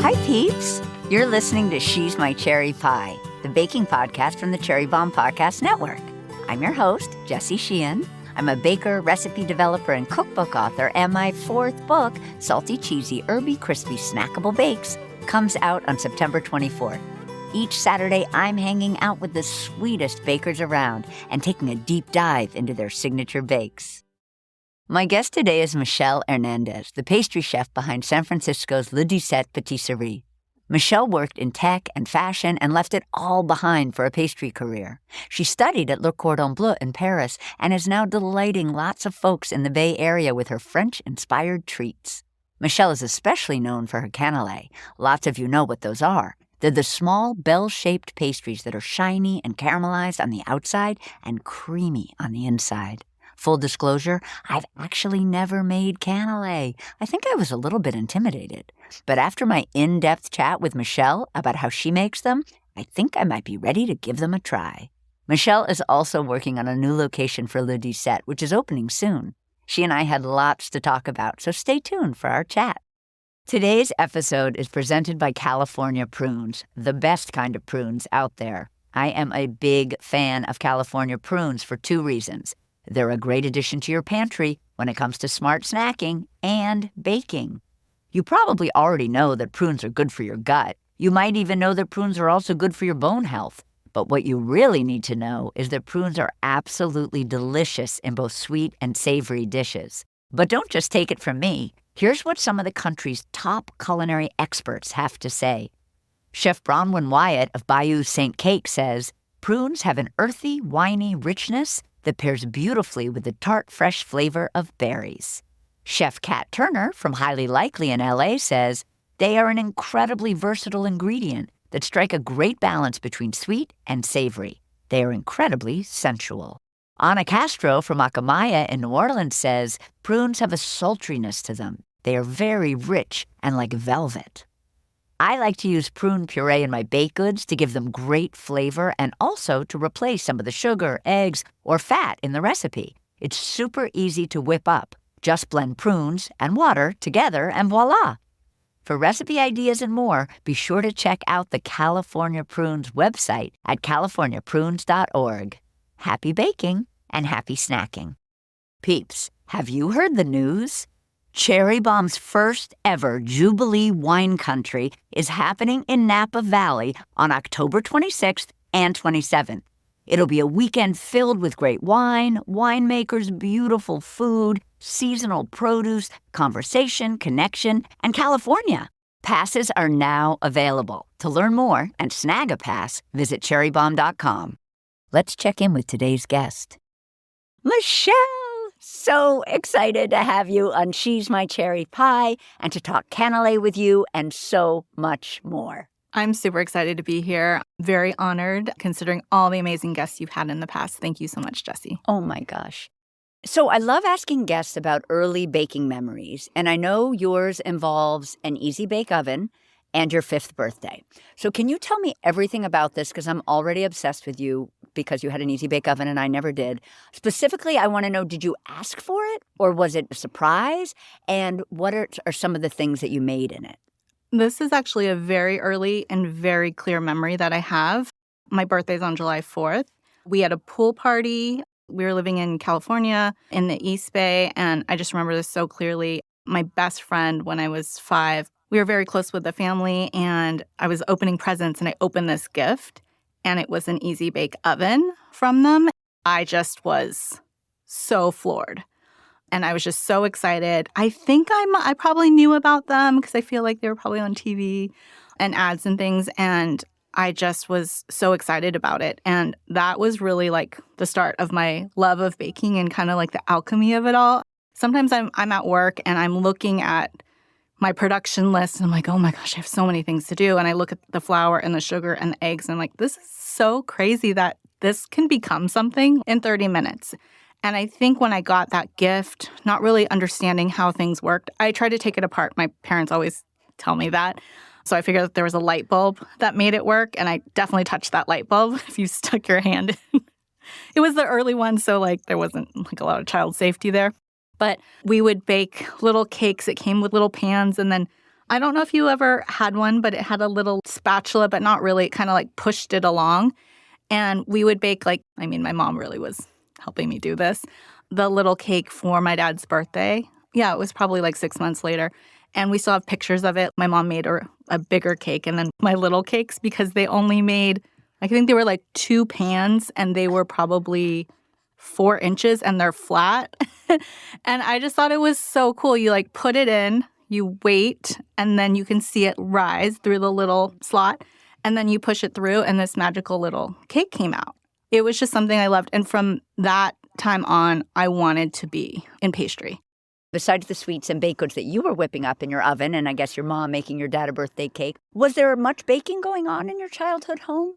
Hi, peeps. You're listening to She's My Cherry Pie, the baking podcast from the Cherry Bomb Podcast Network. I'm your host, Jessie Sheehan. I'm a baker, recipe developer, and cookbook author, and my fourth book, Salty, Cheesy, Herby, Crispy, Snackable Bakes, comes out on September 24th. Each Saturday, I'm hanging out with the sweetest bakers around and taking a deep dive into their signature bakes. My guest today is Michelle Hernández, the pastry chef behind San Francisco's Dix-Sept Pâtisserie. Michelle worked in tech and fashion and left it all behind for a pastry career. She studied at Le Cordon Bleu in Paris and is now delighting lots of folks in the Bay Area with her French-inspired treats. Michelle is especially known for her canelés. Lots of you know what those are. They're the small, bell-shaped pastries that are shiny and caramelized on the outside and creamy on the inside. Full disclosure, I've actually never made canelés. I think I was a little bit intimidated. But after my in-depth chat with Michelle about how she makes them, I think I might be ready to give them a try. Michelle is also working on a new location for Le Dix-Sept, which is opening soon. She and I had lots to talk about, so stay tuned for our chat. Today's episode is presented by California prunes, the best kind of prunes out there. I am a big fan of California prunes for two reasons. They're a great addition to your pantry when it comes to smart snacking and baking. You probably already know that prunes are good for your gut. You might even know that prunes are also good for your bone health. But what you really need to know is that prunes are absolutely delicious in both sweet and savory dishes. But don't just take it from me. Here's what some of the country's top culinary experts have to say. Chef Bronwyn Wyatt of Bayou St. Cake says, prunes have an earthy, winey richness that pairs beautifully with the tart, fresh flavor of berries. Chef Kat Turner from Highly Likely in LA says, they are an incredibly versatile ingredient that strike a great balance between sweet and savory. They are incredibly sensual. Ana Castro from Akamaya in New Orleans says, prunes have a sultriness to them. They are very rich and like velvet. I like to use prune puree in my baked goods to give them great flavor and also to replace some of the sugar, eggs, or fat in the recipe. It's super easy to whip up. Just blend prunes and water together and voila! For recipe ideas and more, be sure to check out the California Prunes website at californiaprunes.org. Happy baking and happy snacking. Peeps, have you heard the news? Cherry Bomb's first ever Jubilee Wine Country is happening in Napa Valley on October 26th and 27th. It'll be a weekend filled with great wine, winemakers, beautiful food, seasonal produce, conversation, connection, and California. Passes are now available. To learn more and snag a pass, visit cherrybomb.com. Let's check in with today's guest. Michelle! So excited to have you on She's My Cherry Pie and to talk canelé with you and so much more. I'm super excited to be here. Very honored considering all the amazing guests you've had in the past. Thank you so much, Jessie. Oh my gosh. So I love asking guests about early baking memories, and I know yours involves an easy bake oven and your 5th birthday. So can you tell me everything about this? Because I'm already obsessed with you because you had an easy bake oven and I never did. Specifically, I want to know, did you ask for it or was it a surprise? And what are some of the things that you made in it? This is actually a very early and very clear memory that I have. My birthday's on July 4th. We had a pool party. We were living in California in the East Bay, and I just remember this so clearly. My best friend, when I was 5, we were very close with the family, and I was opening presents, and I opened this gift, and it was an easy bake oven from them. I just was so floored, and I was just so excited. I think I probably knew about them because I feel like they were probably on TV and ads and things, and I just was so excited about it. And that was really like the start of my love of baking and kind of like the alchemy of it all. Sometimes I'm at work and I'm looking at my production list and I'm like, oh my gosh, I have so many things to do. And I look at the flour and the sugar and the eggs and I'm like, this is so crazy that this can become something in 30 minutes. And I think when I got that gift, not really understanding how things worked, I tried to take it apart. My parents always tell me that. So I figured that there was a light bulb that made it work. And I definitely touched that light bulb if you stuck your hand in. It was the early one, so like there wasn't like a lot of child safety there. But we would bake little cakes. It came with little pans, and then I don't know if you ever had one, but it had a little spatula, but not really. It kind of like pushed it along. And we would bake my mom really was helping me do this, the little cake for my dad's birthday. Yeah, it was probably like 6 months later. And we still have pictures of it. My mom made her a bigger cake and then my little cakes because they only made, I think they were like 2 pans and they were probably 4 inches and they're flat. And I just thought it was so cool. You like put it in, you wait, and then you can see it rise through the little slot. And then you push it through and this magical little cake came out. It was just something I loved. And from that time on, I wanted to be in pastry. Besides the sweets and baked goods that you were whipping up in your oven, and I guess your mom making your dad a birthday cake, was there much baking going on in your childhood home?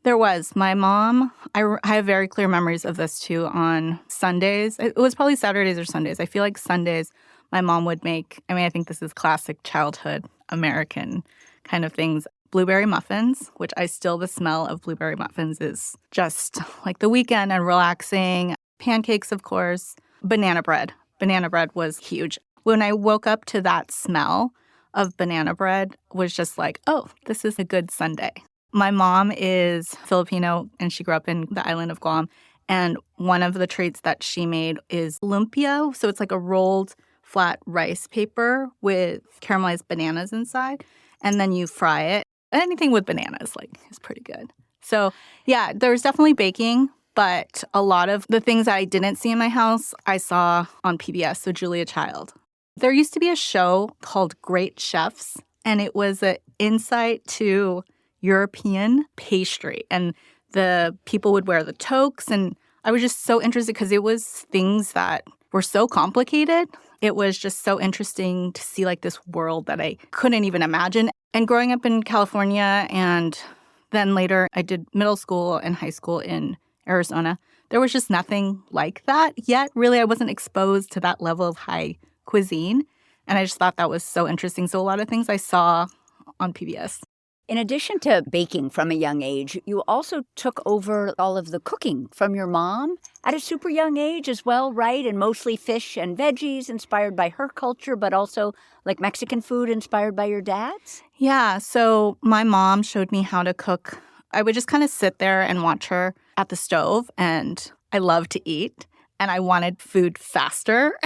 There was. My mom, I have very clear memories of this too on Sundays. It was probably Saturdays or Sundays. I feel like Sundays my mom would make, I think this is classic childhood American kind of things. Blueberry muffins, which the smell of blueberry muffins is just like the weekend and relaxing. Pancakes, of course. Banana bread. Banana bread was huge. When I woke up to that smell of banana bread was just like, oh, this is a good Sunday. My mom is Filipino and she grew up in the island of Guam. And one of the treats that she made is lumpia. So it's like a rolled flat rice paper with caramelized bananas inside. And then you fry it. Anything with bananas is pretty good. So yeah, there's definitely baking, but a lot of the things that I didn't see in my house, I saw on PBS, so Julia Child. There used to be a show called Great Chefs, and it was an insight to European pastry. And the people would wear the toques, and I was just so interested because it was things that were so complicated. It was just so interesting to see this world that I couldn't even imagine. And growing up in California and then later I did middle school and high school in Arizona, there was just nothing like that yet. Really, I wasn't exposed to that level of high cuisine. And I just thought that was so interesting. So a lot of things I saw on PBS. In addition to baking from a young age, you also took over all of the cooking from your mom at a super young age as well, right? And mostly fish and veggies inspired by her culture, but also like Mexican food inspired by your dad's? Yeah, so my mom showed me how to cook. I would just kind of sit there and watch her at the stove, and I love to eat, and I wanted food faster.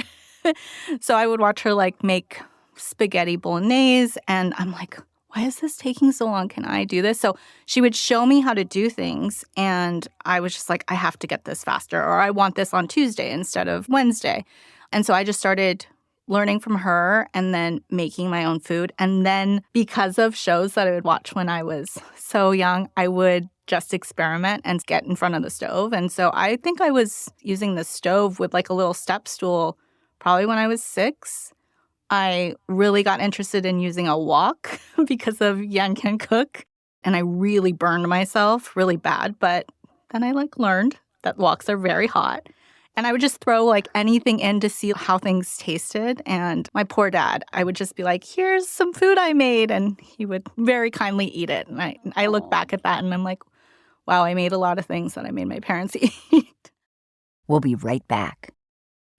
So I would watch her make spaghetti bolognese, and I'm like, why is this taking so long? Can I do this? So she would show me how to do things, and I was just like, I have to get this faster, or I want this on Tuesday instead of Wednesday. And so I just started learning from her and then making my own food. And then because of shows that I would watch when I was so young, I would just experiment and get in front of the stove. And so I think I was using the stove with a little step stool probably when I was 6. I really got interested in using a wok because of Yan Can Cook. And I really burned myself really bad. But then I learned that woks are very hot. And I would just throw anything in to see how things tasted. And my poor dad, I would just be like, here's some food I made. And he would very kindly eat it. And I look back at that and I'm like, wow, I made a lot of things that I made my parents eat. We'll be right back.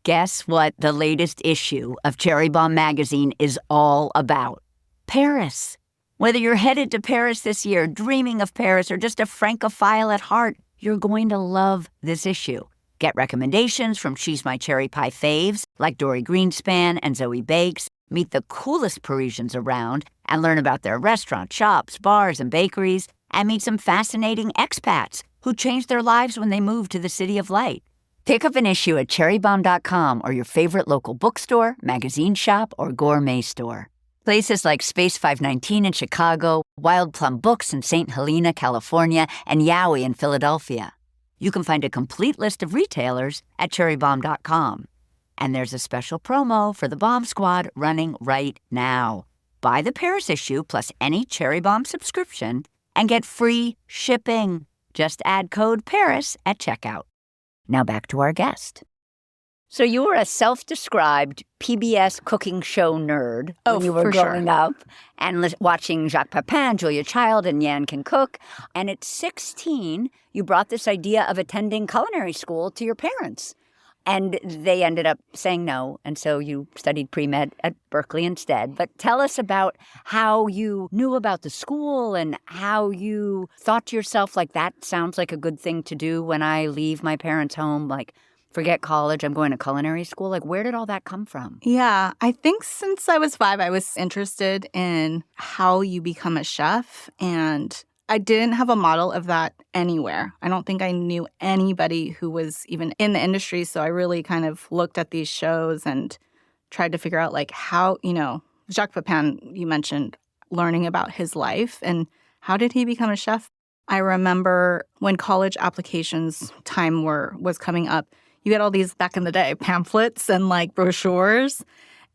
Guess what the latest issue of Cherry Bomb magazine is all about? Paris. Whether you're headed to Paris this year, dreaming of Paris, or just a Francophile at heart, you're going to love this issue. Get recommendations from She's My Cherry Pie faves like Dory Greenspan and Zoe Bakes, meet the coolest Parisians around, and learn about their restaurants, shops, bars, and bakeries, and meet some fascinating expats who changed their lives when they moved to the City of Light. Pick up an issue at cherrybomb.com or your favorite local bookstore, magazine shop, or gourmet store. Places like Space 519 in Chicago, Wild Plum Books in St. Helena, California, and Yowie in Philadelphia. You can find a complete list of retailers at cherrybomb.com. And there's a special promo for the Bomb Squad running right now. Buy the Paris issue plus any Cherry Bomb subscription and get free shipping. Just add code PARIS at checkout. Now back to our guest. So you were a self-described PBS cooking show nerd when you were growing up and watching Jacques Pepin, Julia Child, and Yan Can Cook. And at 16, you brought this idea of attending culinary school to your parents. And they ended up saying no, and so you studied pre-med at Berkeley instead. But tell us about how you knew about the school and how you thought to yourself, like, that sounds like a good thing to do when I leave my parents' home, like, forget college, I'm going to culinary school. Like, where did all that come from? Yeah, I think since I was 5, I was interested in how you become a chef, and I didn't have a model of that anywhere. I don't think I knew anybody who was even in the industry, so I really kind of looked at these shows and tried to figure out, like, how, Jacques Pepin, you mentioned, learning about his life and how did he become a chef? I remember when college applications time was coming up, you get all these, back in the day, pamphlets and, like, brochures,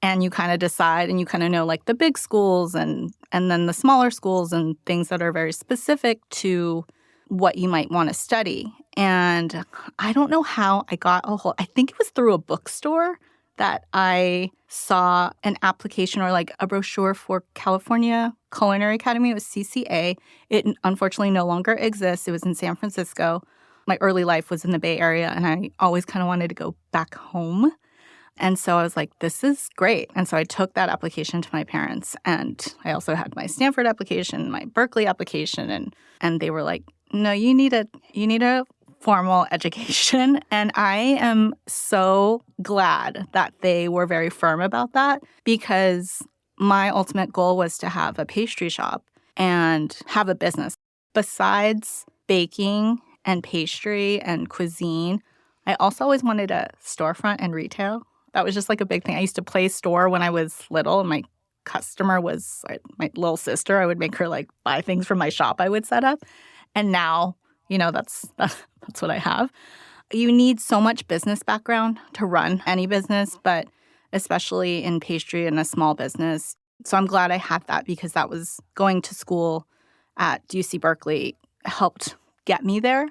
and you kind of decide and you kind of know, like, the big schools and then the smaller schools and things that are very specific to what you might want to study. And I don't know how I got I think it was through a bookstore that I saw an application or, like, a brochure for California Culinary Academy. It was CCA. It unfortunately no longer exists. It was in San Francisco. My early life was in the Bay Area, and I always kind of wanted to go back home. And so I was like, this is great. And so I took that application to my parents. And I also had my Stanford application, my Berkeley application. And they were like, no, you need a formal education. And I am so glad that they were very firm about that, because my ultimate goal was to have a pastry shop and have a business. Besides baking and pastry and cuisine, I also always wanted a storefront and retail. That was just like a big thing. I used to play store when I was little, and my customer was my little sister. I would make her, like, buy things from my shop I would set up. And now, that's what I have. You need so much business background to run any business, but especially in pastry and a small business. So I'm glad I had that, because that was going to school at UC Berkeley helped get me there.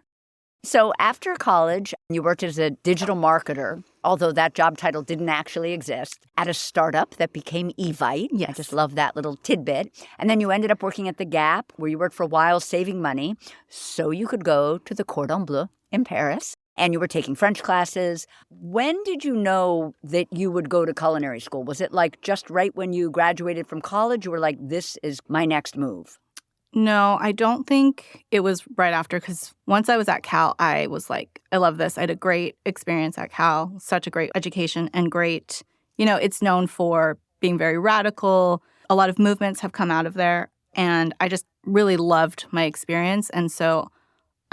So after college, you worked as a digital marketer, although that job title didn't actually exist, at a startup that became Evite. Yes. I just love that little tidbit. And then you ended up working at The Gap, where you worked for a while saving money so you could go to the Cordon Bleu in Paris. And you were taking French classes. When did you know that you would go to culinary school? Was it like just right when you graduated from college? You were like, this is my next move? No, I don't think it was right after, because once I was at Cal, I was like, I love this. I had a great experience at Cal, such a great education and great, it's known for being very radical. A lot of movements have come out of there, and I just really loved my experience. And so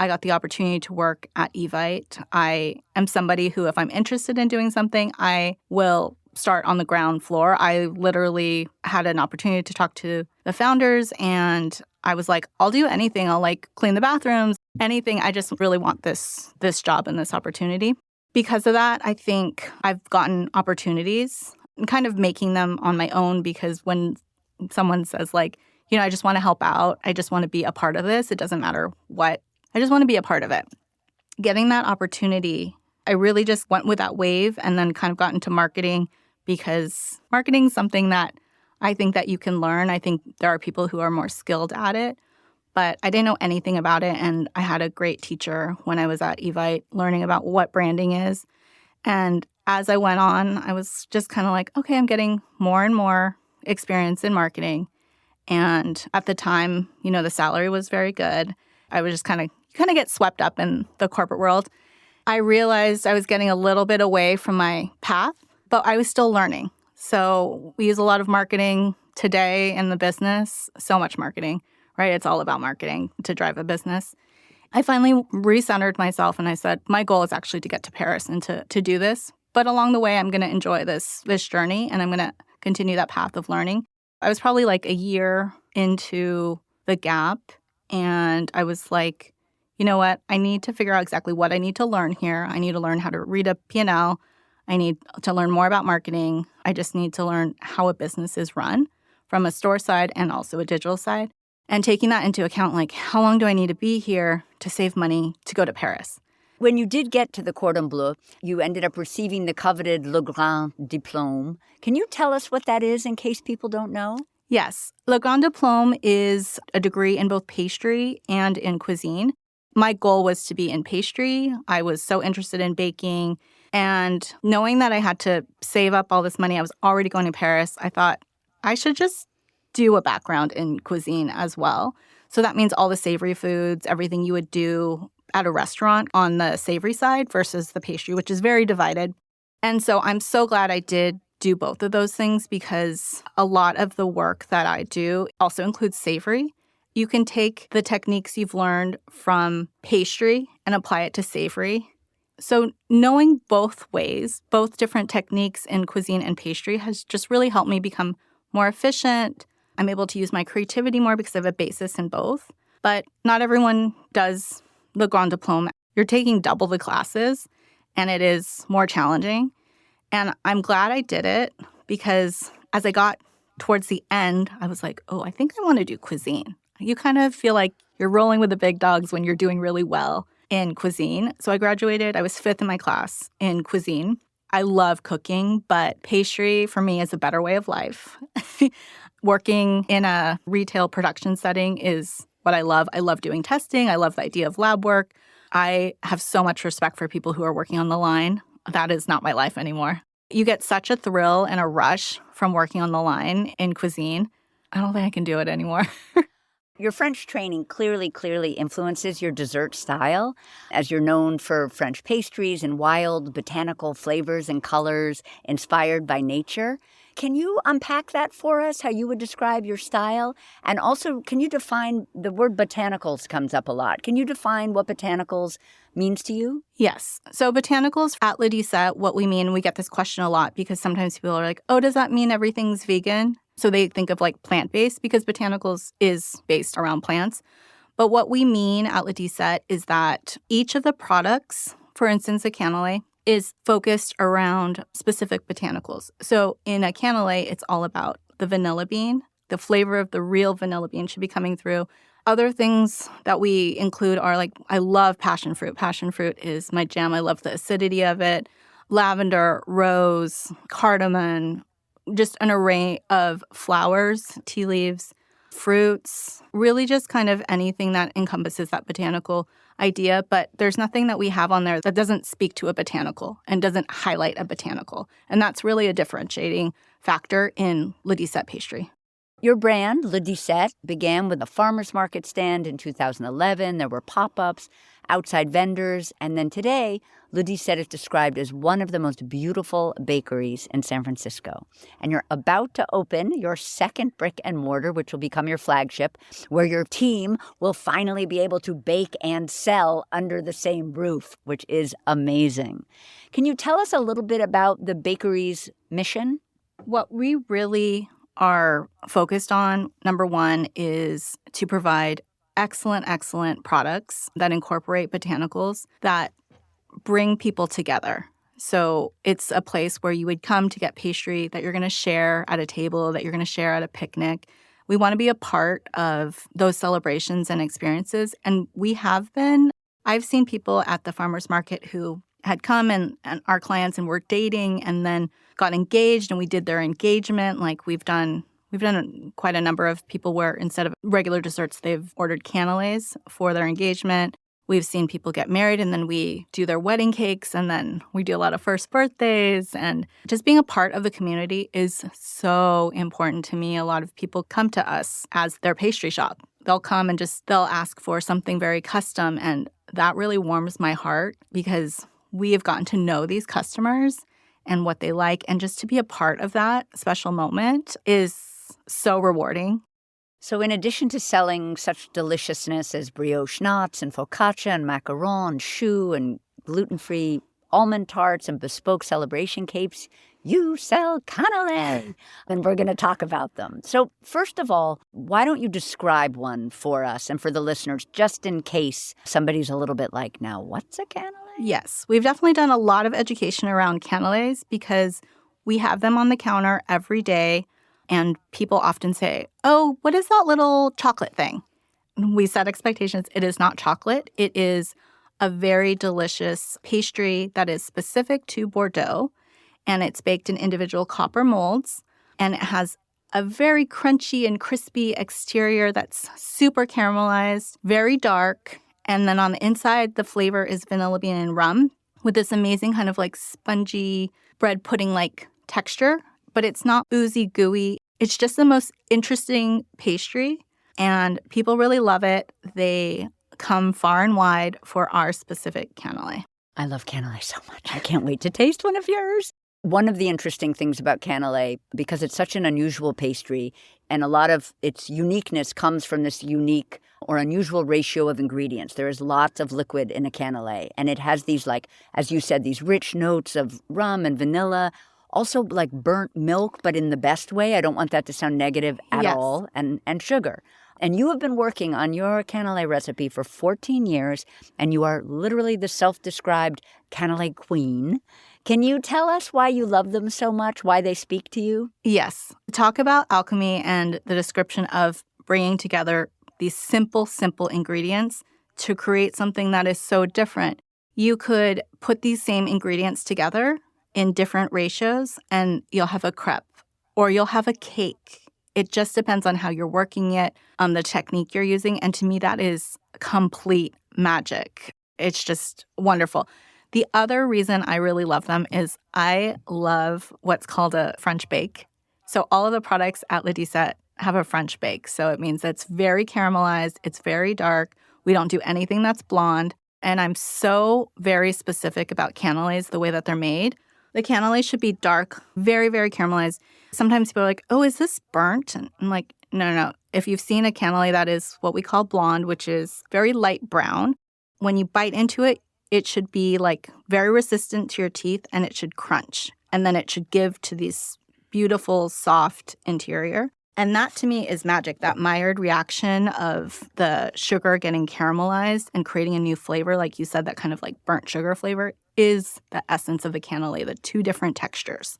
I got the opportunity to work at Evite. I am somebody who, if I'm interested in doing something, I will start on the ground floor. I literally had an opportunity to talk to the founders, and I was like, I'll do anything. I'll, like, clean the bathrooms, anything. I just really want this job and this opportunity. Because of that, I think I've gotten opportunities and kind of making them on my own, because when someone says, like, I just want to help out, I just want to be a part of this, it doesn't matter what, I just want to be a part of it. Getting that opportunity, I really just went with that wave and then kind of got into marketing, because marketing is something that I think that you can learn. I think there are people who are more skilled at it, but I didn't know anything about it. And I had a great teacher when I was at Evite learning about what branding is. And as I went on, I was just kind of like, okay, I'm getting more and more experience in marketing. And at the time, the salary was very good. I was just kind of get swept up in the corporate world. I realized I was getting a little bit away from my path, but I was still learning. So we use a lot of marketing today in the business, so much marketing, right? It's all about marketing to drive a business. I finally recentered myself, and I said, my goal is actually to get to Paris and to do this. But along the way, I'm going to enjoy this journey, and I'm going to continue that path of learning. I was probably like a year into The Gap, and I was like, you know what? I need to figure out exactly what I need to learn here. I need to learn how to read a P&L. I need to learn more about marketing. I just need to learn how a business is run from a store side and also a digital side. And taking that into account, like, how long do I need to be here to save money to go to Paris? When you did get to the Cordon Bleu, you ended up receiving the coveted Le Grand Diplôme. Can you tell us what that is in case people don't know? Yes. Le Grand Diplôme is a degree in both pastry and in cuisine. My goal was to be in pastry. I was so interested in baking And knowing that I had to save up all this money, I was already going to Paris, I thought I should just do a background in cuisine as well. So that means all the savory foods, everything you would do at a restaurant on the savory side versus the pastry, which is very divided. And so I'm so glad I did do both of those things because a lot of the work that I do also includes savory. You can take the techniques you've learned from pastry and apply it to savory. So knowing both ways, both different techniques in cuisine and pastry has just really helped me become more efficient. I'm able to use my creativity more because I have a basis in both. But not everyone does the Grand Diplôme. You're taking double the classes, and it is more challenging. And I'm glad I did it because as I got towards the end, I was like, oh, I think I want to do cuisine. You kind of feel like you're rolling with the big dogs when you're doing really well in cuisine. So I graduated. I was 5th in my class in cuisine. I love cooking, but pastry for me is a better way of life. Working in a retail production setting is what I love. I love doing testing. I love the idea of lab work. I have so much respect for people who are working on the line. That is not my life anymore. You get such a thrill and a rush from working on the line in cuisine. I don't think I can do it anymore. Your French training clearly influences your dessert style, as you're known for French pastries and wild botanical flavors and colors inspired by nature. Can you unpack that for us, how you would describe your style? And also, can you define, the word botanicals comes up a lot. Can you define what botanicals means to you? Yes. So botanicals at Le Dix-Sept, what we mean, we get this question a lot because sometimes people are like, oh, does that mean everything's vegan? So they think of like plant-based because botanicals is based around plants. But what we mean at Le Dix-Sept is that each of the products, for instance, a cannelé, is focused around specific botanicals. So in a cannelé, it's all about the vanilla bean. The flavor of the real vanilla bean should be coming through. Other things that we include are like, I love passion fruit. Passion fruit is my jam. I love the acidity of it. Lavender, rose, cardamom, just an array of flowers, tea leaves, fruits, really just kind of anything that encompasses that botanical idea. But there's nothing that we have on there that doesn't speak to a botanical and doesn't highlight a botanical. And that's really a differentiating factor in Le Dix-Sept pastry. Your brand, Le Dix-Sept, began with a farmer's market stand in 2011. There were pop-ups, outside vendors, and then today, Le Dix-Sept is described as one of the most beautiful bakeries in San Francisco. And you're about to open your second brick and mortar, which will become your flagship, where your team will finally be able to bake and sell under the same roof, which is amazing. Can you tell us a little bit about the bakery's mission? What we really are focused on, number one, is to provide excellent products that incorporate botanicals that bring people together. So it's a place where you would come to get pastry that you're going to share at a table, that you're going to share at a picnic. We want to be a part of those celebrations and experiences. And we have been. I've seen people at the farmer's market who had come and our clients and were dating and then got engaged and we did their engagement. Like we've done quite a number of people where instead of regular desserts, they've ordered canelés for their engagement. We've seen people get married and then we do their wedding cakes and then we do a lot of first birthdays. And just being a part of the community is so important to me. A lot of people come to us as their pastry shop. They'll come and they'll ask for something very custom. And that really warms my heart because we have gotten to know these customers and what they like. And just to be a part of that special moment is so rewarding. So in addition to selling such deliciousness as brioche knots and focaccia and macaron and choux and gluten-free almond tarts and bespoke celebration cakes, you sell canelés, and we're going to talk about them. So first of all, why don't you describe one for us and for the listeners, just in case somebody's a little bit like, now, what's a canelé? Yes, we've definitely done a lot of education around canelés because we have them on the counter every day. And people often say, oh, what is that little chocolate thing? We set expectations. It is not chocolate. It is a very delicious pastry that is specific to Bordeaux. And it's baked in individual copper molds. And it has a very crunchy and crispy exterior that's super caramelized, very dark. And then on the inside, the flavor is vanilla bean and rum. with this amazing kind of like spongy bread pudding-like texture, but it's not oozy gooey. It's just the most interesting pastry, and people really love it. They come far and wide for our specific cannelé. I love canelés so much. I can't wait to taste one of yours. One of the interesting things about canelé, because it's such an unusual pastry, and a lot of its uniqueness comes from this unique or unusual ratio of ingredients. There is lots of liquid in a canelé, and it has these, like, as you said, these rich notes of rum and vanilla, also like burnt milk, but in the best way. I don't want that to sound negative at Yes. all, and sugar. And you have been working on your canelé recipe for 14 years, and you are literally the self-described canelé queen. Can you tell us why you love them so much, why they speak to you? Yes. Talk about alchemy and the description of bringing together these simple ingredients to create something that is so different. You could put these same ingredients together in different ratios, and you'll have a crepe or you'll have a cake. It just depends on how you're working it, on the technique you're using. And to me, that is complete magic. It's just wonderful. The other reason I really love them is I love what's called a French bake. So all of the products at Le Dix-Sept have a French bake. So it means it's very caramelized. It's very dark. We don't do anything that's blonde. And I'm so very specific about canelés, the way that they're made. The canelé should be dark, very, very caramelized. Sometimes people are like, oh, is this burnt? And I'm like, no. If you've seen a canelé that is what we call blonde, which is very light brown, when you bite into it, it should be like very resistant to your teeth, and it should crunch. And then it should give to this beautiful, soft interior. And that to me is magic, that Maillard reaction of the sugar getting caramelized and creating a new flavor, like you said, that kind of like burnt sugar flavor is the essence of a canelé, the two different textures.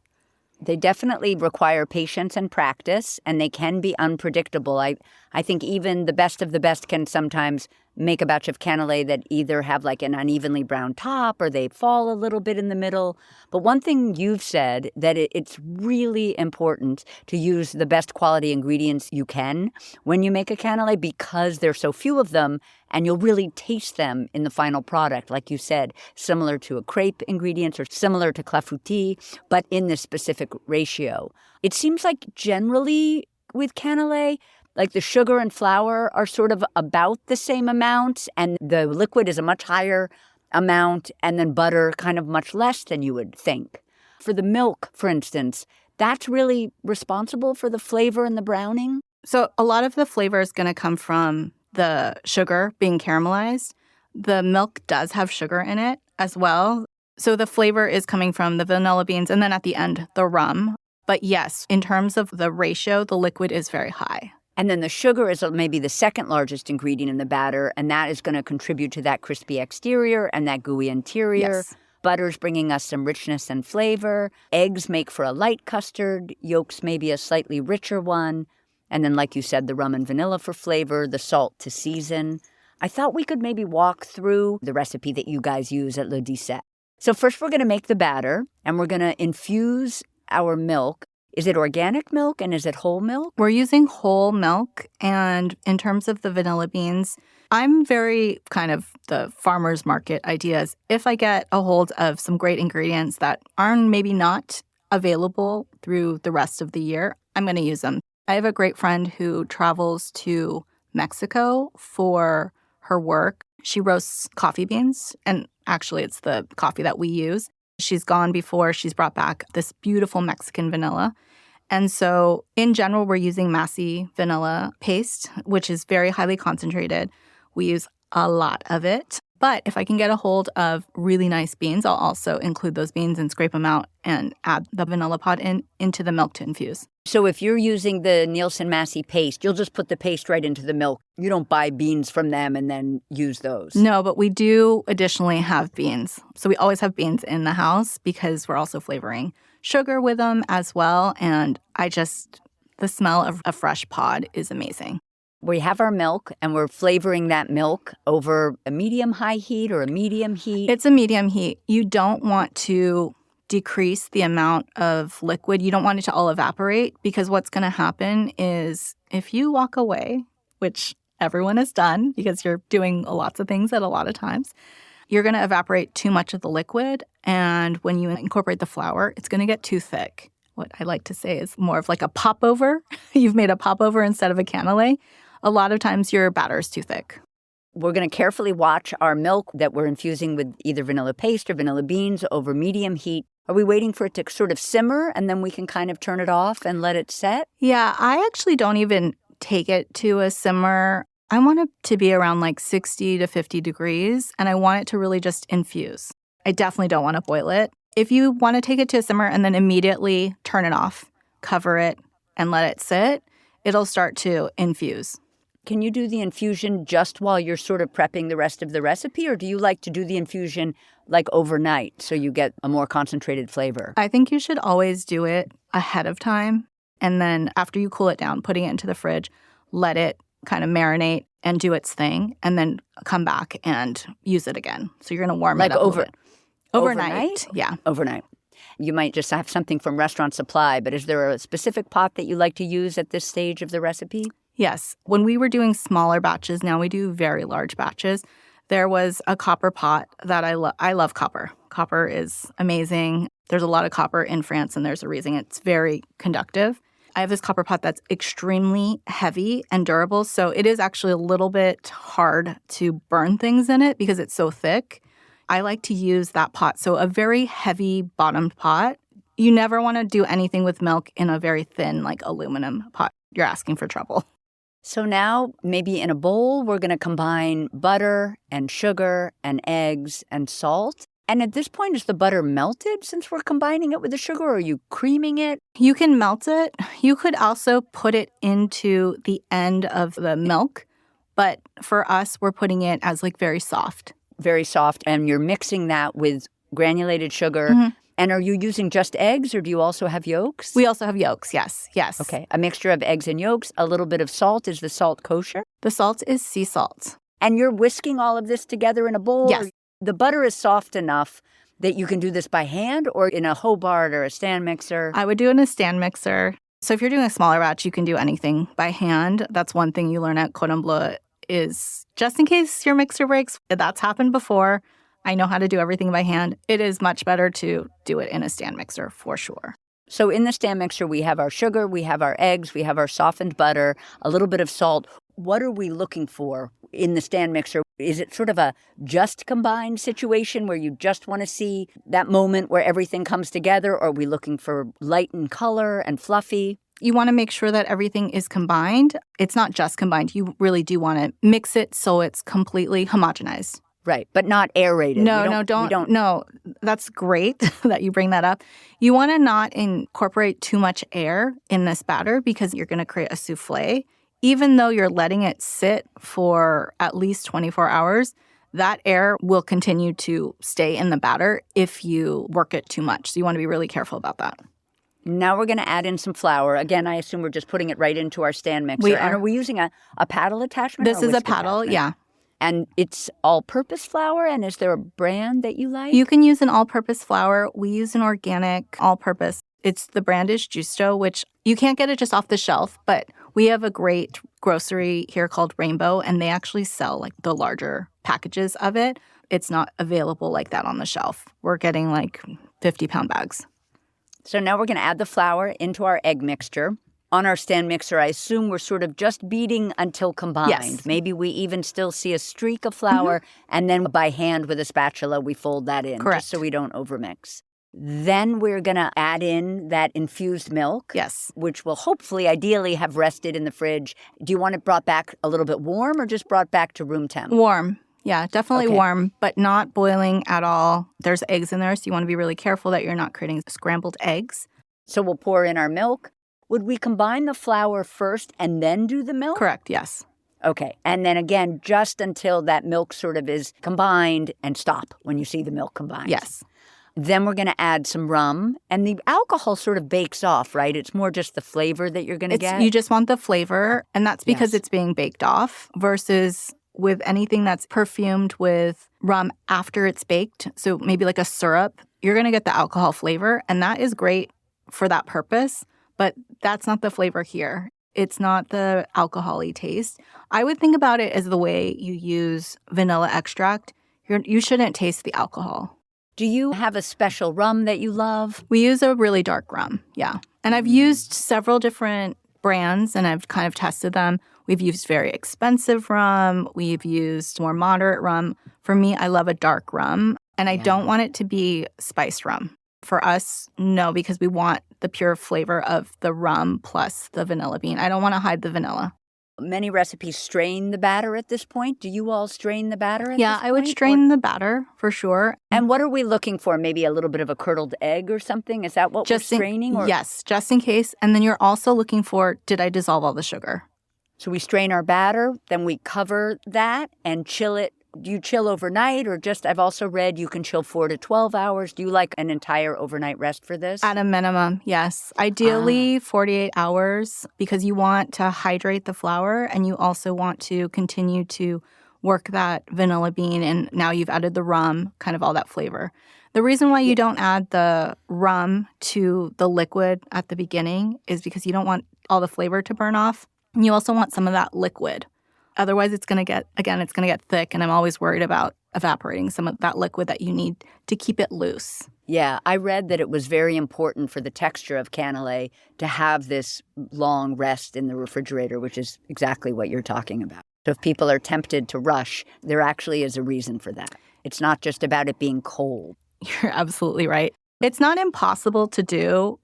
They definitely require patience and practice, and they can be unpredictable. I think even the best of the best can sometimes make a batch of canelé that either have like an unevenly brown top or they fall a little bit in the middle. But one thing you've said, that it's really important to use the best quality ingredients you can when you make a canelé, because there's so few of them, and you'll really taste them in the final product, like you said, similar to a crepe ingredients or similar to clafoutis, but in this specific ratio. It seems like generally with canelé, like the sugar and flour are sort of about the same amount, and the liquid is a much higher amount, and then butter kind of much less than you would think. For the milk, for instance, that's really responsible for the flavor and the browning. So a lot of the flavor is going to come from the sugar being caramelized. The milk does have sugar in it as well. So the flavor is coming from the vanilla beans, and then at the end, the rum. But yes, in terms of the ratio, the liquid is very high. And then the sugar is maybe the second largest ingredient in the batter, and that is going to contribute to that crispy exterior and that gooey interior. Yes. Butter's bringing us some richness and flavor. Eggs make for a light custard. Yolks maybe a slightly richer one. And then, like you said, the rum and vanilla for flavor, the salt to season. I thought we could maybe walk through the recipe that you guys use at Le Dix-Sept. So first we're going to make the batter, and we're going to infuse our milk. Is it organic milk, and is it whole milk? We're using whole milk, and in terms of the vanilla beans, I'm very kind of the farmer's market ideas. If I get a hold of some great ingredients that are maybe not available through the rest of the year, I'm going to use them. I have a great friend who travels to Mexico for her work. She roasts coffee beans, and actually it's the coffee that we use. She's gone before. She's brought back this beautiful Mexican vanilla. And so in general, we're using Massey vanilla paste, which is very highly concentrated. We use a lot of it. But if I can get a hold of really nice beans, I'll also include those beans and scrape them out and add the vanilla pod into the milk to infuse. So if you're using the Nielsen Massey paste, you'll just put the paste right into the milk. You don't buy beans from them and then use those. No, but we do additionally have beans. So we always have beans in the house because we're also flavoring sugar with them as well. And the smell of a fresh pod is amazing. We have our milk, and we're flavoring that milk over a medium-high heat or a medium heat. It's a medium heat. You don't want to decrease the amount of liquid. You don't want it to all evaporate, because what's going to happen is if you walk away, which everyone has done because you're doing lots of things at a lot of times, you're going to evaporate too much of the liquid. And when you incorporate the flour, it's going to get too thick. What I like to say is more of like a popover. You've made a popover instead of a canelé. A lot of times your batter is too thick. We're going to carefully watch our milk that we're infusing with either vanilla paste or vanilla beans over medium heat. Are we waiting for it to sort of simmer and then we can kind of turn it off and let it set? Yeah, I actually don't even take it to a simmer. I want it to be around like 60 to 50 degrees, and I want it to really just infuse. I definitely don't want to boil it. If you want to take it to a simmer and then immediately turn it off, cover it, and let it sit, it'll start to infuse. Can you do the infusion just while you're sort of prepping the rest of the recipe, or do you like to do the infusion like overnight so you get a more concentrated flavor? I think you should always do it ahead of time. And then after you cool it down, putting it into the fridge, let it kind of marinate and do its thing, and then come back and use it again. So you're going to warm it up overnight. Yeah. Overnight. You might just have something from Restaurant Supply, but is there a specific pot that you like to use at this stage of the recipe? Yes. When we were doing smaller batches, now we do very large batches. There was a copper pot that I love copper. Copper is amazing. There's a lot of copper in France, and there's a reason. It's very conductive. I have this copper pot that's extremely heavy and durable, so it is actually a little bit hard to burn things in it because it's so thick. I like to use that pot, so a very heavy bottomed pot. You never want to do anything with milk in a very thin, like aluminum pot. You're asking for trouble. So now, maybe in a bowl, we're going to combine butter and sugar and eggs and salt. And at this point, is the butter melted since we're combining it with the sugar, or are you creaming it? You can melt it. You could also put it into the end of the milk. But for us, we're putting it as like very soft. Very soft. And you're mixing that with granulated sugar. Mm-hmm. And are you using just eggs, or do you also have yolks? We also have yolks, yes. Okay, a mixture of eggs and yolks, a little bit of salt. Is the salt kosher? The salt is sea salt. And you're whisking all of this together in a bowl? Yes. The butter is soft enough that you can do this by hand or in a Hobart or a stand mixer? I would do it in a stand mixer. So if you're doing a smaller batch, you can do anything by hand. That's one thing you learn at Cordon Bleu is just in case your mixer breaks. That's happened before. I know how to do everything by hand. It is much better to do it in a stand mixer for sure. So in the stand mixer, we have our sugar, we have our eggs, we have our softened butter, a little bit of salt. What are we looking for in the stand mixer? Is it sort of a just combined situation where you just want to see that moment where everything comes together? Or are we looking for light in color and fluffy? You want to make sure that everything is combined. It's not just combined. You really do want to mix it so it's completely homogenized. Right, but not aerated. No, that's great that you bring that up. You want to not incorporate too much air in this batter because you're going to create a souffle. Even though you're letting it sit for at least 24 hours, that air will continue to stay in the batter if you work it too much. So you want to be really careful about that. Now we're going to add in some flour. Again, I assume we're just putting it right into our stand mixer. And are we using a paddle attachment? This is a paddle, yeah. And it's all-purpose flour? And is there a brand that you like? You can use an all-purpose flour. We use an organic all-purpose. The brand is Justo, which you can't get it just off the shelf, but we have a great grocery here called Rainbow, and they actually sell like the larger packages of it. It's not available like that on the shelf. We're getting like 50-pound bags. So now we're going to add the flour into our egg mixture. On our stand mixer, I assume we're sort of just beating until combined. Yes. Maybe we even still see a streak of flour, and then by hand with a spatula, we fold that in. Correct. Just so we don't overmix. Then we're going to add in that infused milk. Yes. Which will hopefully, ideally, have rested in the fridge. Do you want it brought back a little bit warm or just brought back to room temp? Warm. Yeah, definitely Okay. warm, but not boiling at all. There's eggs in there, so you want to be really careful that you're not creating scrambled eggs. So we'll pour in our milk. Would we combine the flour first and then do the milk? Correct, yes. Okay. And then again, just until that milk sort of is combined and stop when you see the milk combined. Yes. Then we're going to add some rum. And the alcohol sort of bakes off, right? It's more just the flavor that you're going to get. You just want the flavor, and that's because Yes. it's being baked off versus with anything that's perfumed with rum after it's baked. So maybe like a syrup, you're going to get the alcohol flavor, and that is great for that purpose. But that's not the flavor here. It's not the alcohol-y taste. I would think about it as the way you use vanilla extract. You shouldn't taste the alcohol. Do you have a special rum that you love? We use a really dark rum, yeah. And I've used several different brands, and I've kind of tested them. We've used very expensive rum. We've used more moderate rum. For me, I love a dark rum, and I don't want it to be spiced rum. For us, no, because we want the pure flavor of the rum plus the vanilla bean. I don't want to hide the vanilla. Many recipes strain the batter at this point. Do you all strain the batter at this point? Yeah, I would strain the batter for sure. And what are we looking for? Maybe a little bit of a curdled egg or something? Is that what we're straining? Yes, just in case. And then you're also looking for, did I dissolve all the sugar? So we strain our batter, then we cover that and chill it. Do you chill overnight or just, I've also read you can chill 4 to 12 hours. Do you like an entire overnight rest for this? At a minimum, yes. Ideally, 48 hours because you want to hydrate the flour and you also want to continue to work that vanilla bean. And now you've added the rum, kind of all that flavor. The reason why you don't add the rum to the liquid at the beginning is because you don't want all the flavor to burn off. And you also want some of that liquid. Otherwise, it's going to get thick, and I'm always worried about evaporating some of that liquid that you need to keep it loose. Yeah, I read that it was very important for the texture of cannelé to have this long rest in the refrigerator, which is exactly what you're talking about. So if people are tempted to rush, there actually is a reason for that. It's not just about it being cold. You're absolutely right. It's not impossible to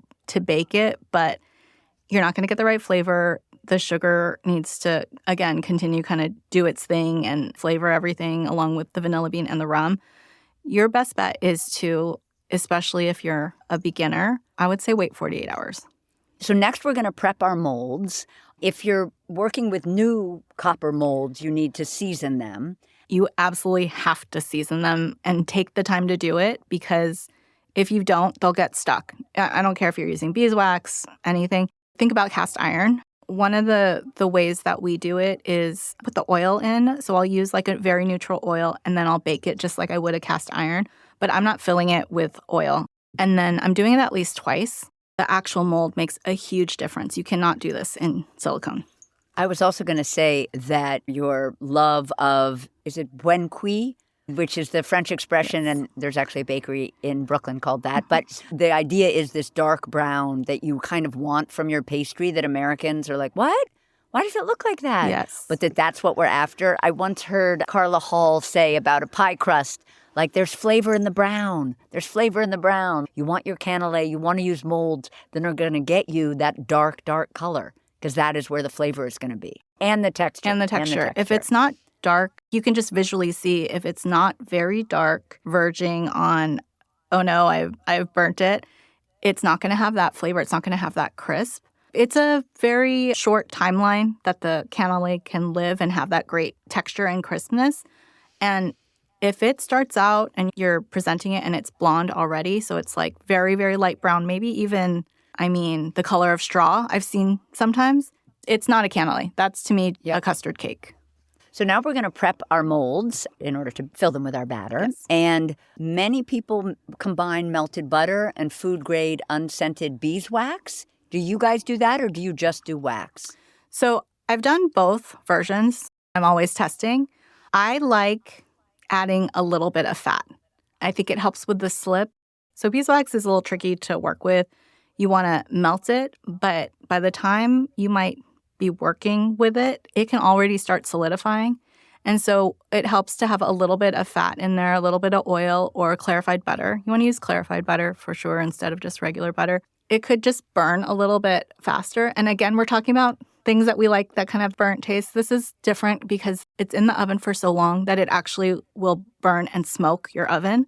bake it, but you're not going to get the right flavor. The sugar needs to, again, continue kind of do its thing and flavor everything along with the vanilla bean and the rum. Your best bet is to, especially if you're a beginner, I would say wait 48 hours. So next we're going to prep our molds. If you're working with new copper molds, you need to season them. You absolutely have to season them and take the time to do it because if you don't, they'll get stuck. I don't care if you're using beeswax, anything. Think about cast iron. One of the ways that we do it is put the oil in. So I'll use like a very neutral oil and then I'll bake it just like I would a cast iron. But I'm not filling it with oil. And then I'm doing it at least twice. The actual mold makes a huge difference. You cannot do this in silicone. I was also going to say that your love of, is it buen cuit? Which is the French expression, and there's actually a bakery in Brooklyn called that. But the idea is this dark brown that you kind of want from your pastry that Americans are like, what? Why does it look like that? Yes. But that's what we're after. I once heard Carla Hall say about a pie crust, like there's flavor in the brown. There's flavor in the brown. You want your cannelé, you want to use molds, then are going to get you that dark, dark color because that is where the flavor is going to be. And the texture. And the texture. If it's not dark, you can just visually see if it's not very dark, verging on, oh no, I've burnt it, it's not going to have that flavor. It's not going to have that crisp. It's a very short timeline that the cannelé can live and have that great texture and crispness. And if it starts out and you're presenting it and it's blonde already, so it's like very, very light brown, maybe even, the color of straw I've seen sometimes, it's not a cannelé. That's, to me, a custard cake. So now we're going to prep our molds in order to fill them with our batter. Yes. And many people combine melted butter and food-grade unscented beeswax. Do you guys do that or do you just do wax? So I've done both versions. I'm always testing. I like adding a little bit of fat. I think it helps with the slip. So beeswax is a little tricky to work with. You want to melt it, but by the time you might be working with it, it can already start solidifying. And so it helps to have a little bit of fat in there, a little bit of oil or clarified butter. You want to use clarified butter for sure instead of just regular butter. It could just burn a little bit faster. And again, we're talking about things that we like that kind of burnt taste. This is different because it's in the oven for so long that it actually will burn and smoke your oven.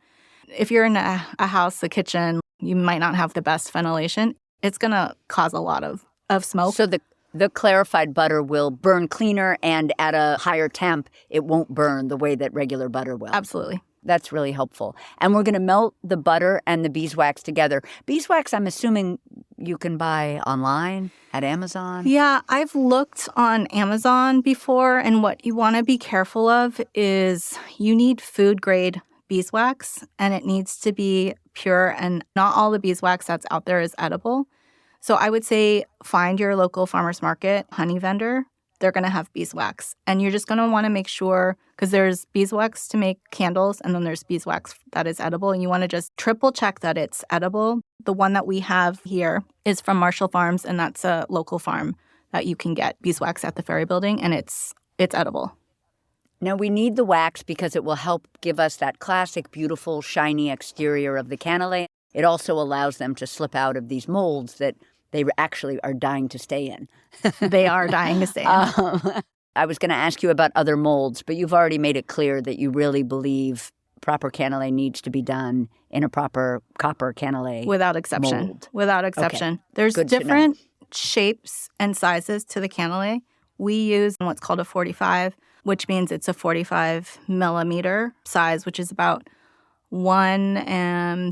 If you're in a house, a kitchen, you might not have the best ventilation. It's going to cause a lot of smoke. So the clarified butter will burn cleaner, and at a higher temp, it won't burn the way that regular butter will. Absolutely. That's really helpful. And we're going to melt the butter and the beeswax together. Beeswax, I'm assuming you can buy online at Amazon? Yeah, I've looked on Amazon before, and what you want to be careful of is you need food-grade beeswax, and it needs to be pure, and not all the beeswax that's out there is edible. So I would say find your local farmer's market honey vendor they're going to have beeswax. And you're just going to want to make sure, because there's beeswax to make candles, and then there's beeswax that is edible. And you want to just triple check that it's edible. The one that we have here is from Marshall Farms, and that's a local farm that you can get beeswax at the Ferry Building, and it's edible. Now, we need the wax because it will help give us that classic, beautiful, shiny exterior of the canelé. It also allows them to slip out of these molds that they actually are dying to stay in. They are dying to stay in. I was going to ask you about other molds, but you've already made it clear that you really believe proper canelé needs to be done in a proper copper canelé Without exception. mold. Without exception. Okay. There's Good to different shapes and sizes to the canelé. We use what's called a 45, which means it's a 45 millimeter size, which is about 1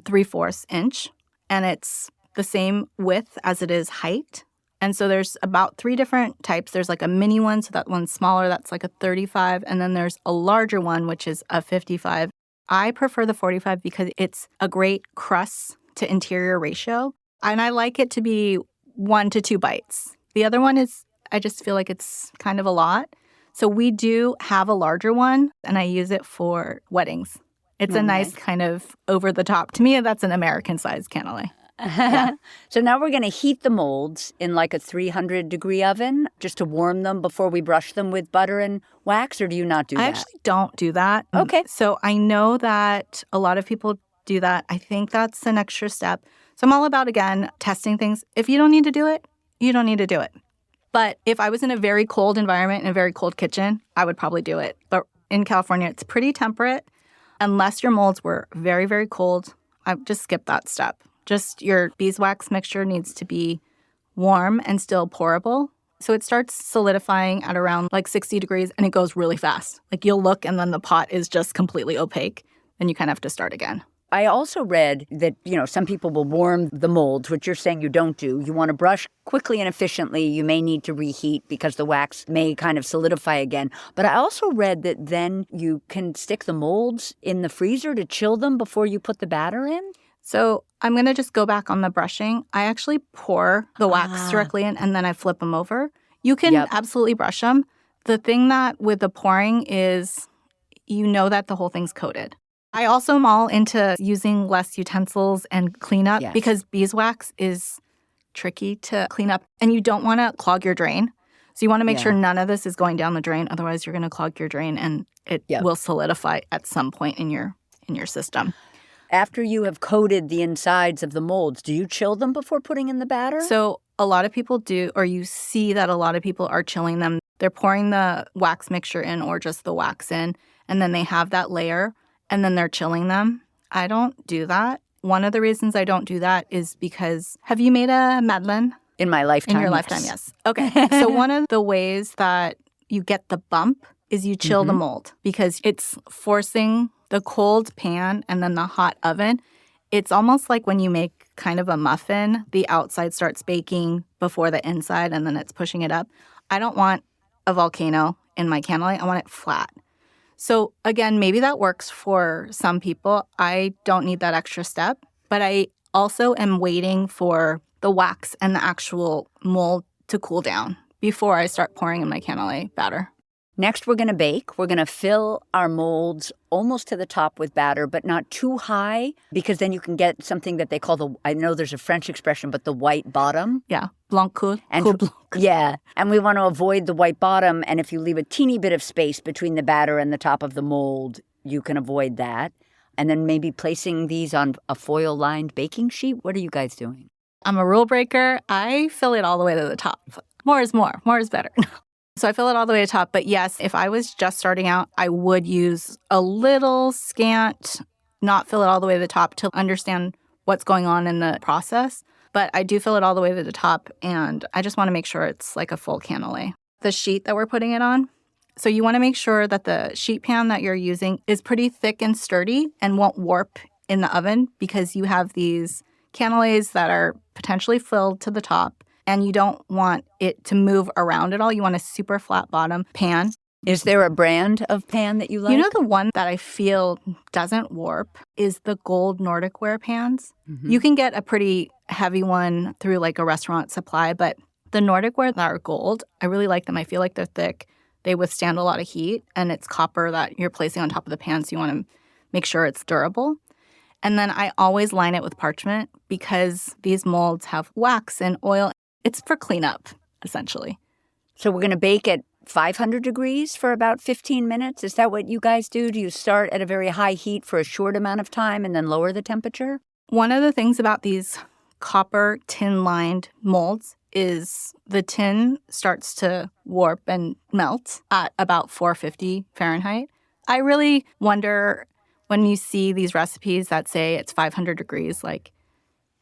3/4 inch. And it's the same width as it is height. And so there's about 3 different types. There's like a mini one, so that one's smaller. That's like a 35. And then there's a larger one, which is a 55. I prefer the 45 because it's a great crust to interior ratio. And I like it to be 1 to 2 bites. The other one is, I just feel like it's kind of a lot. So we do have a larger one, and I use it for weddings. It's a nice kind of over the top. To me, that's an American-sized canelé. Yeah. So now we're going to heat the molds in like a 300-degree oven just to warm them before we brush them with butter and wax, or do you not do that? I actually don't do that. Okay. So I know that a lot of people do that. I think that's an extra step. So I'm all about, again, testing things. If you don't need to do it, you don't need to do it. But if I was in a very cold environment, in a very cold kitchen, I would probably do it. But in California, it's pretty temperate. Unless your molds were very, very cold, I would just skip that step. Just your beeswax mixture needs to be warm and still pourable. So it starts solidifying at around like 60 degrees, and it goes really fast. Like you'll look, and then the pot is just completely opaque. Then you kind of have to start again. I also read that, some people will warm the molds, which you're saying you don't do. You want to brush quickly and efficiently. You may need to reheat because the wax may kind of solidify again. But I also read that then you can stick the molds in the freezer to chill them before you put the batter in. So I'm going to just go back on the brushing. I actually pour the wax directly in, and then I flip them over. You can absolutely brush them. The thing that with the pouring is you know that the whole thing's coated. I also am all into using less utensils and cleanup because beeswax is tricky to clean up, and you don't want to clog your drain. So you want to make sure none of this is going down the drain. Otherwise, you're going to clog your drain, and it will solidify at some point in your system. After you have coated the insides of the molds, do you chill them before putting in the batter? So a lot of people do, or you see that a lot of people are chilling them. They're pouring the wax mixture in or just the wax in, and then they have that layer, and then they're chilling them. I don't do that. One of the reasons I don't do that is because, have you made a madeleine? In my lifetime, In your lifetime, yes. Okay. So one of the ways that you get the bump is you chill the mold because it's forcing the cold pan and then the hot oven. It's almost like when you make kind of a muffin, the outside starts baking before the inside and then it's pushing it up. I don't want a volcano in my canelé. I want it flat. So again, maybe that works for some people. I don't need that extra step, but I also am waiting for the wax and the actual mold to cool down before I start pouring in my canelé batter. Next, we're going to bake. We're going to fill our molds almost to the top with batter, but not too high, because then you can get something that they call I know there's a French expression, but the white bottom. Yeah, blanc cool. And cool blanc. Yeah, and we want to avoid the white bottom, and if you leave a teeny bit of space between the batter and the top of the mold, you can avoid that. And then maybe placing these on a foil-lined baking sheet. What are you guys doing? I'm a rule breaker. I fill it all the way to the top. More is more. More is better. So I fill it all the way to the top. But yes, if I was just starting out, I would use a little scant, not fill it all the way to the top to understand what's going on in the process. But I do fill it all the way to the top, and I just want to make sure it's like a full canelé. The sheet that we're putting it on, so you want to make sure that the sheet pan that you're using is pretty thick and sturdy and won't warp in the oven because you have these canelés that are potentially filled to the top, and you don't want it to move around at all. You want a super flat bottom pan. Is there a brand of pan that you like? You know, the one that I feel doesn't warp is the gold Nordic ware pans. Mm-hmm. You can get a pretty heavy one through like a restaurant supply, but The Nordic ware that are gold, I really like them. I feel like they're thick. They withstand a lot of heat, and it's copper that you're placing on top of the pan, so you want to make sure it's durable. And then I always line it with parchment because these molds have wax and oil. It's for cleanup, essentially. So we're going to bake at 500 degrees for about 15 minutes? Is that what you guys do? Do you start at a very high heat for a short amount of time and then lower the temperature? One of the things about these copper tin-lined molds is the tin starts to warp and melt at about 450 Fahrenheit. I really wonder when you see these recipes that say it's 500 degrees, like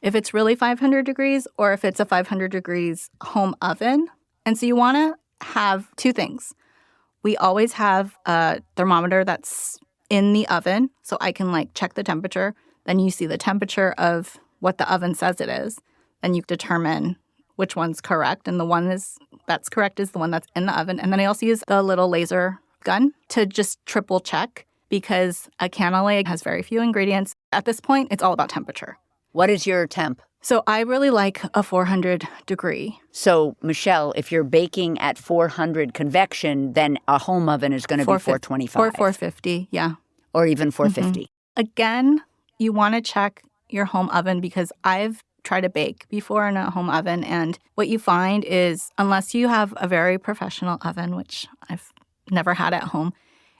if it's really 500 degrees or if it's a 500 degrees home oven. And so you want to have two things. We always have a thermometer that's in the oven, so I can check the temperature. Then you see the temperature of what the oven says it is. Then you determine which one's correct. And the one that's correct is the one that's in the oven. And then I also use the little laser gun to just triple check because a canelé has very few ingredients. At this point, it's all about temperature. What is your temp? So I really like a 400 degree. So, Michelle, if you're baking at 400 convection, then a home oven is going to be 425. Or 450, yeah. Or even 450. Again, you want to check your home oven because I've tried to bake before in a home oven, and what you find is unless you have a very professional oven, which I've never had at home,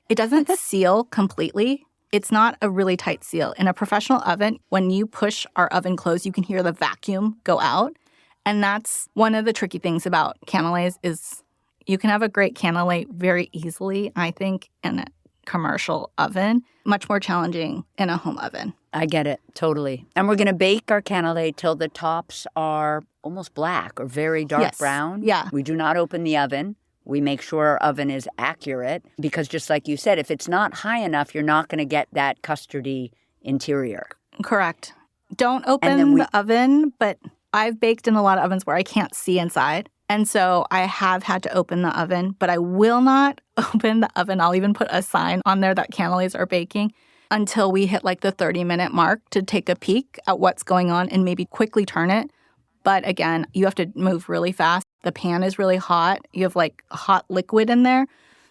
it doesn't seal completely. It's not a really tight seal. In a professional oven, when you push our oven closed, you can hear the vacuum go out. And that's one of the tricky things about canelés is you can have a great canelé very easily, I think, in a commercial oven. Much more challenging in a home oven. I get it, totally. And we're going to bake our canelé till the tops are almost black or very dark brown. Yeah. We do not open the oven. We make sure our oven is accurate because just like you said, if it's not high enough, you're not going to get that custardy interior. Correct. Don't open the oven, but I've baked in a lot of ovens where I can't see inside. And so I have had to open the oven, but I will not open the oven. I'll even put a sign on there that canelés are baking until we hit the 30-minute mark to take a peek at what's going on and maybe quickly turn it. But again, you have to move really fast. The pan is really hot. You have hot liquid in there.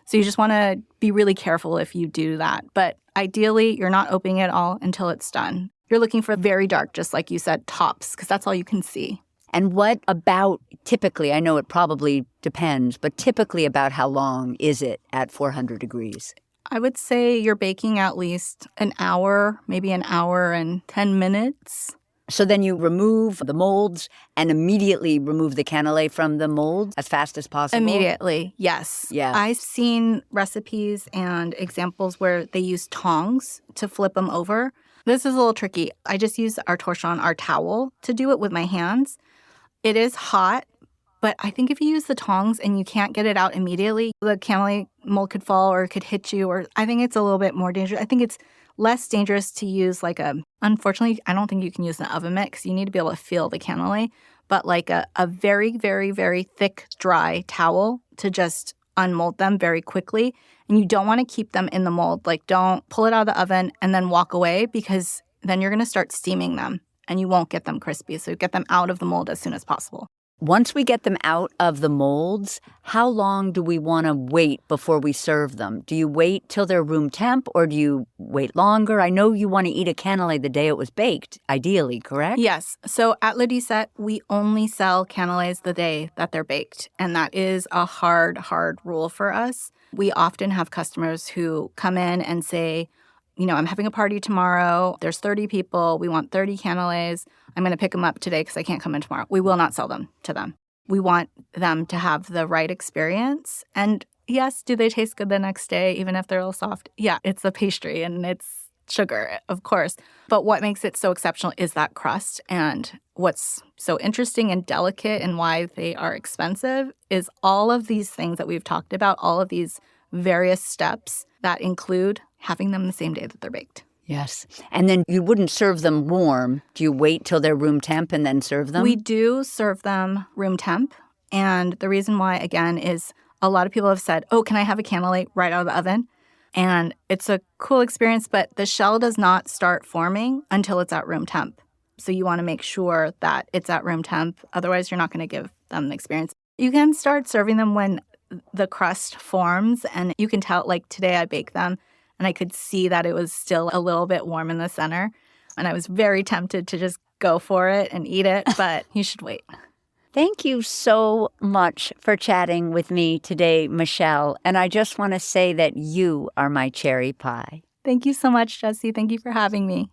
So you just want to be really careful if you do that. But ideally, you're not opening it all until it's done. You're looking for very dark, just like you said, tops, because that's all you can see. And what about typically, I know it probably depends, but typically about how long is it at 400 degrees? I would say you're baking at least an hour, maybe an hour and 10 minutes. So then you remove the molds and immediately remove the canelé from the molds as fast as possible? Immediately, yes. Yeah. I've seen recipes and examples where they use tongs to flip them over. This is a little tricky. I just use our torchon, our towel, to do it with my hands. It is hot, but I think if you use the tongs and you can't get it out immediately, the canelé mold could fall or it could hit you, or I think it's a little bit more dangerous. I think it's less dangerous to use unfortunately, I don't think you can use an oven mitt because you need to be able to feel the canelé, but a very, very, very thick, dry towel to just unmold them very quickly. And you don't want to keep them in the mold. Don't pull it out of the oven and then walk away because then you're going to start steaming them and you won't get them crispy. So get them out of the mold as soon as possible. Once we get them out of the molds, how long do we want to wait before we serve them? Do you wait till they're room temp or do you wait longer? I know you want to eat a canelé the day it was baked, ideally, correct? Yes. So at Le Dix-Sept, we only sell canelés the day that they're baked. And that is a hard, hard rule for us. We often have customers who come in and say, I'm having a party tomorrow. There's 30 people. We want 30 canelés. I'm going to pick them up today because I can't come in tomorrow. We will not sell them to them. We want them to have the right experience. And yes, do they taste good the next day, even if they're a little soft? Yeah, it's a pastry and it's sugar, of course. But what makes it so exceptional is that crust. And what's so interesting and delicate and why they are expensive is all of these things that we've talked about, all of these various steps that include having them the same day that they're baked. Yes. And then you wouldn't serve them warm. Do you wait till they're room temp and then serve them? We do serve them room temp. And the reason why, again, is a lot of people have said, can I have a canelé right out of the oven? And it's a cool experience, but the shell does not start forming until it's at room temp. So you want to make sure that it's at room temp. Otherwise, you're not going to give them the experience. You can start serving them when the crust forms, and you can tell, like today I baked them, and I could see that it was still a little bit warm in the center. And I was very tempted to just go for it and eat it, but you should wait. Thank you so much for chatting with me today, Michelle. And I just want to say that you are my cherry pie. Thank you so much, Jessie. Thank you for having me.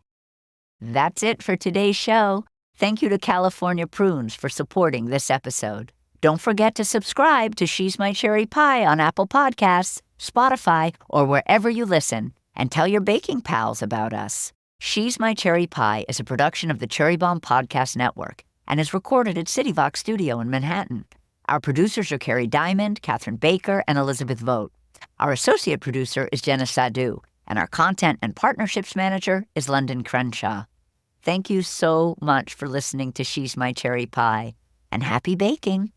That's it for today's show. Thank you to California Prunes for supporting this episode. Don't forget to subscribe to She's My Cherry Pie on Apple Podcasts, Spotify, or wherever you listen, and tell your baking pals about us. She's My Cherry Pie is a production of the Cherry Bomb Podcast Network and is recorded at CityVox Studio in Manhattan. Our producers are Carrie Diamond, Catherine Baker, and Elizabeth Vogt. Our associate producer is Jenna Sadu, and our content and partnerships manager is London Crenshaw. Thank you so much for listening to She's My Cherry Pie, and happy baking!